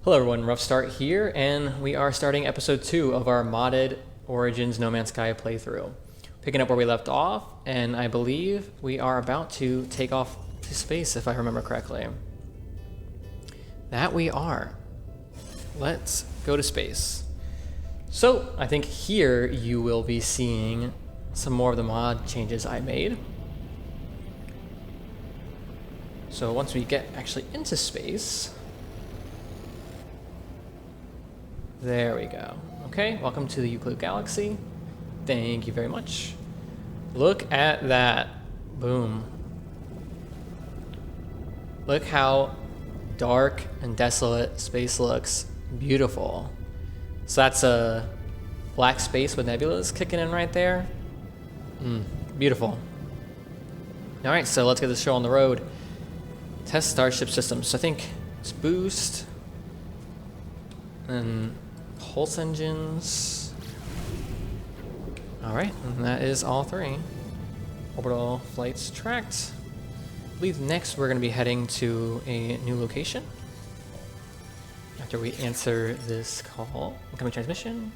Hello everyone, Rough Start here, and we are starting episode 2 of our modded Origins No Man's Sky playthrough. Picking up where we left off, and I believe we are about to take off to space, if I remember correctly. That we are. Let's go to space. So, I think here you will be seeing some more of the mod changes I made. So once we get actually into space, there we go. Okay, welcome to the Euclid Galaxy. Thank you very much. Look at that. Boom. Look how dark and desolate space looks. Beautiful. So that's a black space with nebulas kicking in right there. Beautiful. Alright, so let's get this show on the road. Test Starship systems. So I think it's boost and pulse engines. Alright, and that is all three. Orbital flights tracked. I believe next we're going to be heading to a new location. After we answer this call, incoming transmission,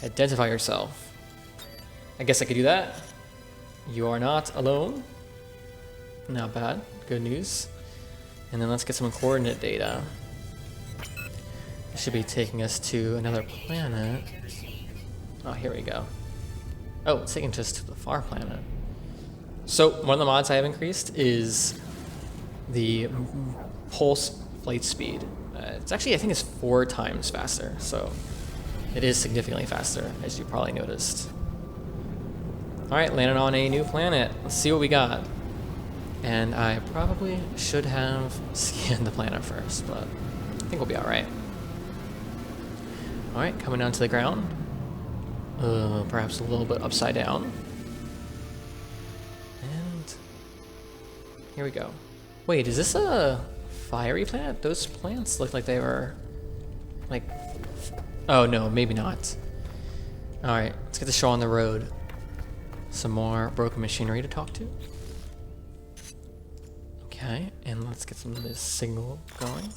identify yourself. I guess I could do that. You are not alone. Not bad. Good news. And then let's get some coordinate data. It should be taking us to another planet. Oh, here we go. Oh, it's taking us to the far planet. So one of the mods I have increased is the pulse flight speed. It's actually, I think it's 4 times faster. So it is significantly faster, as you probably noticed. All right, landing on a new planet. Let's see what we got. And I probably should have scanned the planet first, but I think we'll be all right. All right, coming down to the ground. Perhaps a little bit upside down. And here we go. Wait, is this a fiery planet? Those plants look like they were like, oh no, maybe not. All right, let's get the show on the road. Some more broken machinery to talk to. Okay, and let's get some of this signal going.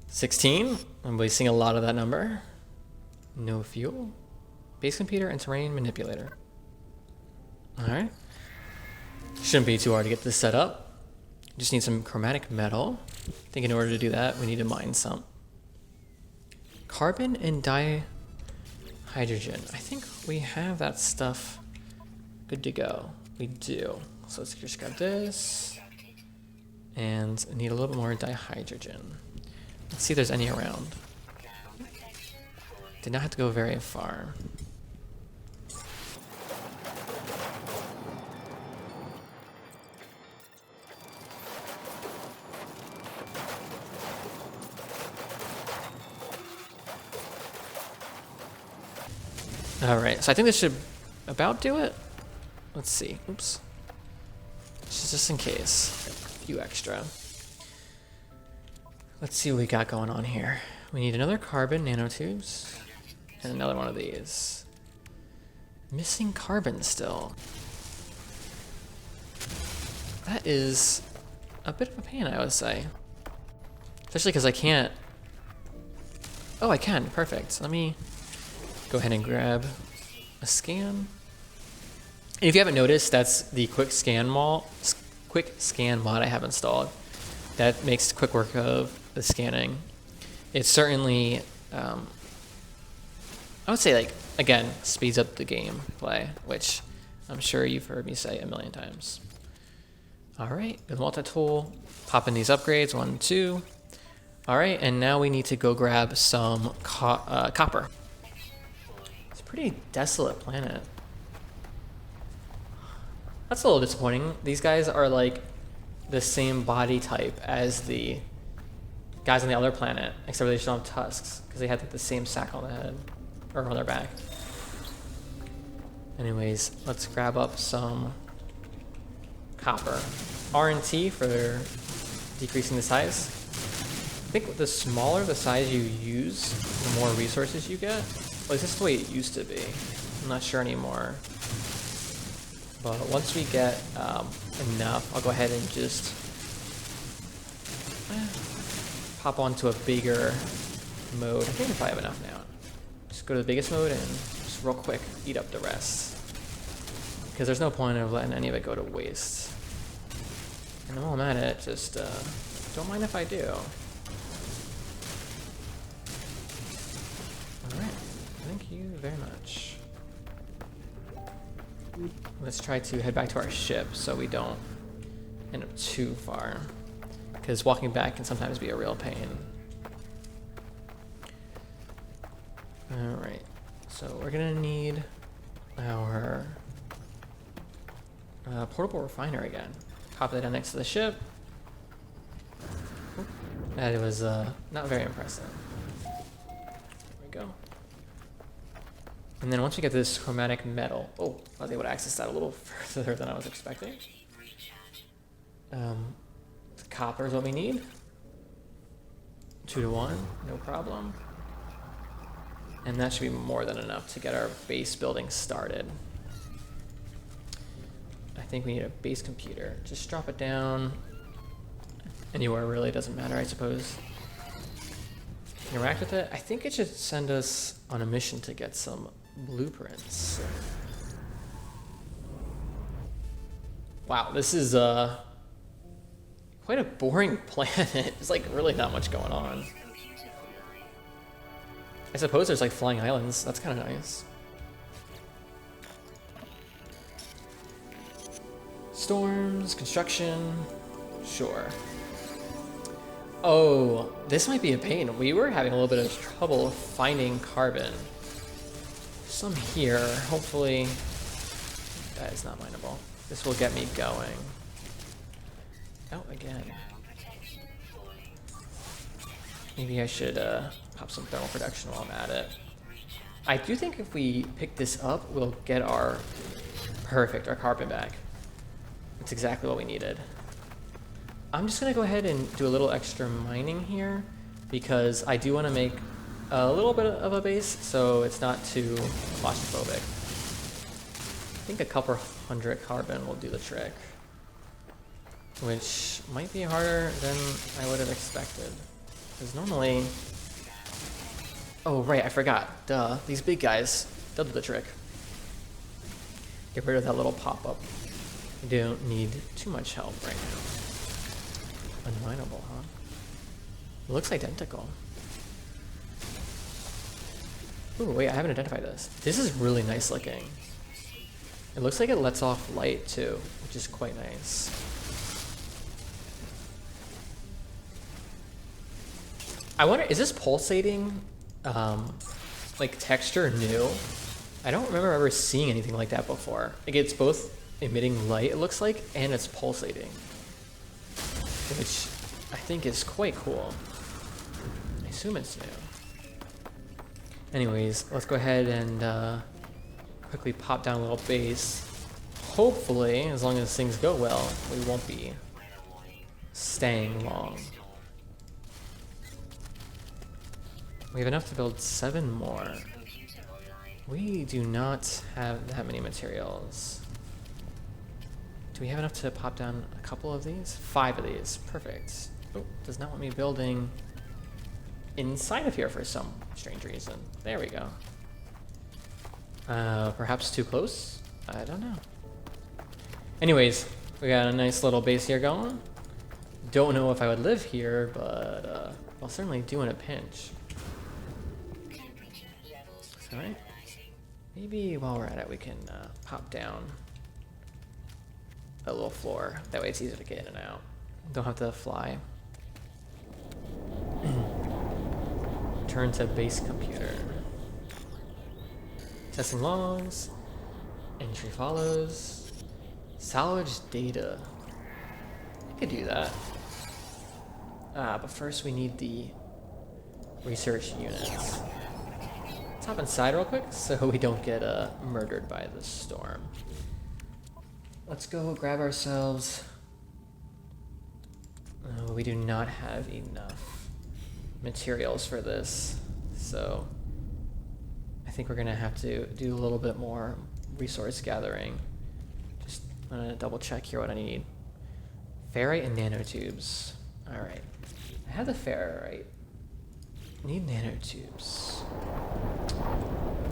16, I'm wasting a lot of that number. No fuel. Base computer and terrain manipulator. Alright. Shouldn't be too hard to get this set up. Just need some chromatic metal. I think in order to do that, we need to mine some. Carbon and dihydrogen. I think we have that stuff good to go. We do. So let's just grab this. And I need a little bit more dihydrogen. Let's see if there's any around. Did not have to go very far. Alright, so I think this should about do it. Let's see. Oops. Just in case. A few extra. Let's see what we got going on here. We need another carbon nanotubes and another one of these. Missing carbon still. That is a bit of a pain, I would say. Especially because I can't. Oh, I can. Perfect. Let me go ahead and grab a scan. And if you haven't noticed, that's the quick scan mod I have installed. That makes quick work of the scanning. It certainly, I would say, like, again, speeds up the gameplay, which I'm sure you've heard me say a million times. All right, with multi-tool, pop in these upgrades, 1, 2. All right, and now we need to go grab some copper. It's a pretty desolate planet. That's a little disappointing. These guys are like the same body type as the guys on the other planet, except they just don't have tusks because they had like the same sack on the head or on their back. Anyways, let's grab up some copper. R&T for decreasing the size. I think the smaller the size you use, the more resources you get. At least that's the way it used to be. I'm not sure anymore. But once we get enough, I'll go ahead and just hop onto a bigger mode. I think if I have enough now. Just go to the biggest mode and just real quick eat up the rest. Because there's no point of letting any of it go to waste. And while I'm at it, just don't mind if I do. Alright, thank you very much. Let's try to head back to our ship so we don't end up too far. Because walking back can sometimes be a real pain. Alright, so we're gonna need our portable refiner again. Pop that down next to the ship. That was not very impressive. There we go. And then once we get this chromatic metal, oh, I was able to access that a little further than I was expecting. Copper is what we need. 2 to 1, no problem. And that should be more than enough to get our base building started. I think we need a base computer. Just drop it down anywhere, really doesn't matter, I suppose. Interact with it. I think it should send us on a mission to get some blueprints. Wow, this is quite a boring planet. There's like really not much going on. I suppose there's like flying islands. That's kind of nice. Storms, construction, sure. Oh, this might be a pain. We were having a little bit of trouble finding carbon. Some here, hopefully. That is not mineable. This will get me going. Oh, again. Maybe I should pop some thermal production while I'm at it. I do think if we pick this up, we'll get our our carbon back. That's exactly what we needed. I'm just gonna go ahead and do a little extra mining here because I do want to make a little bit of a base so it's not too claustrophobic. I think a couple hundred carbon will do the trick, which might be harder than I would have expected. Because normally... Oh, right, I forgot. Duh. These big guys, they'll do the trick. Get rid of that little pop-up. You don't need too much help right now. Unmineable, huh? It looks identical. Ooh, wait, I haven't identified this. This is really nice looking. It looks like it lets off light too, which is quite nice. I wonder, is this pulsating like texture new? I don't remember ever seeing anything like that before. Like it's both emitting light, it looks like, and it's pulsating, which I think is quite cool. I assume it's new. Anyways, let's go ahead and quickly pop down a little base. Hopefully, as long as things go well, we won't be staying long. We have enough to build 7 more. We do not have that many materials. Do we have enough to pop down a couple of these? 5 of these, perfect. Oh, does not want me building inside of here for some strange reason. There we go. Perhaps too close? I don't know. Anyways, we got a nice little base here going. Don't know if I would live here, but I'll certainly do in a pinch. Alright. Maybe while we're at it, we can pop down a little floor. That way it's easier to get in and out. Don't have to fly. Turn to base computer. Testing logs. Entry follows. Salvage data. I could do that. But first we need the research units. Let's hop inside real quick so we don't get murdered by the storm. Let's go grab ourselves... we do not have enough materials for this, so I think we're gonna have to do a little bit more resource gathering. Just I'm gonna double check here what I need. Ferrite and nanotubes. Alright. I have the ferrite. Need nanotubes.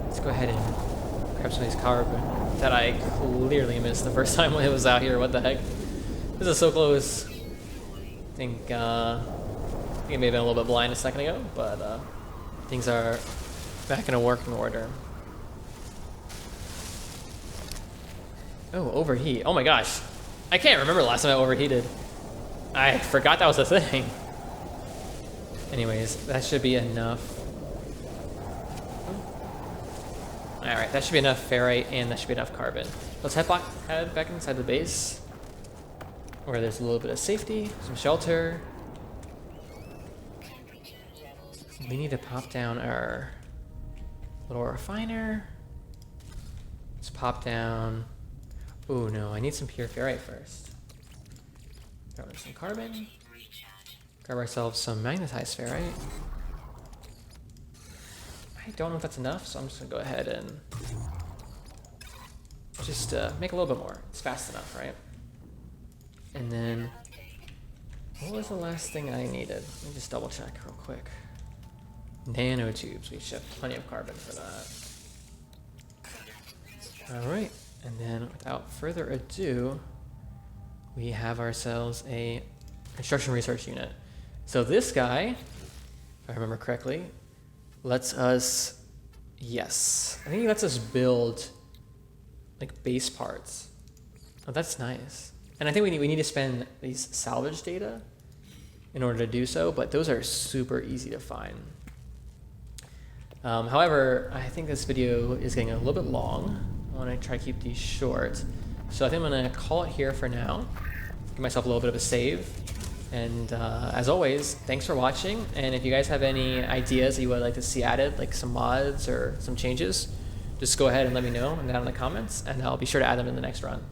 Let's go ahead and grab some of these carbon that I clearly missed the first time when it was out here. What the heck? This is so close. I think I may have been a little bit blind a second ago, but things are back in a working order. Oh, overheat. Oh my gosh. I can't remember the last time I overheated. I forgot that was a thing. Anyways, that should be enough. Alright, that should be enough ferrite and that should be enough carbon. Let's head back inside the base, where there's a little bit of safety, some shelter. We need to pop down our little refiner. Let's pop down. Oh no, I need some pure ferrite first. Grab some carbon. Grab ourselves some magnetized ferrite. I don't know if that's enough, so I'm just gonna go ahead and just make a little bit more. It's fast enough, right? And then, what was the last thing I needed? Let me just double check real quick. Nanotubes. We should have plenty of carbon for that. All right, and then without further ado, we have ourselves a construction research unit. So this guy, if I remember correctly, lets us, yes, I think he lets us build like base parts. Oh, that's nice. And I think we need to spend these salvage data in order to do so, but those are super easy to find. However, I think this video is getting a little bit long. I want to try to keep these short. So I think I'm going to call it here for now. Give myself a little bit of a save. And as always, thanks for watching. And if you guys have any ideas that you would like to see added, like some mods or some changes, just go ahead and let me know down in the comments, and I'll be sure to add them in the next run.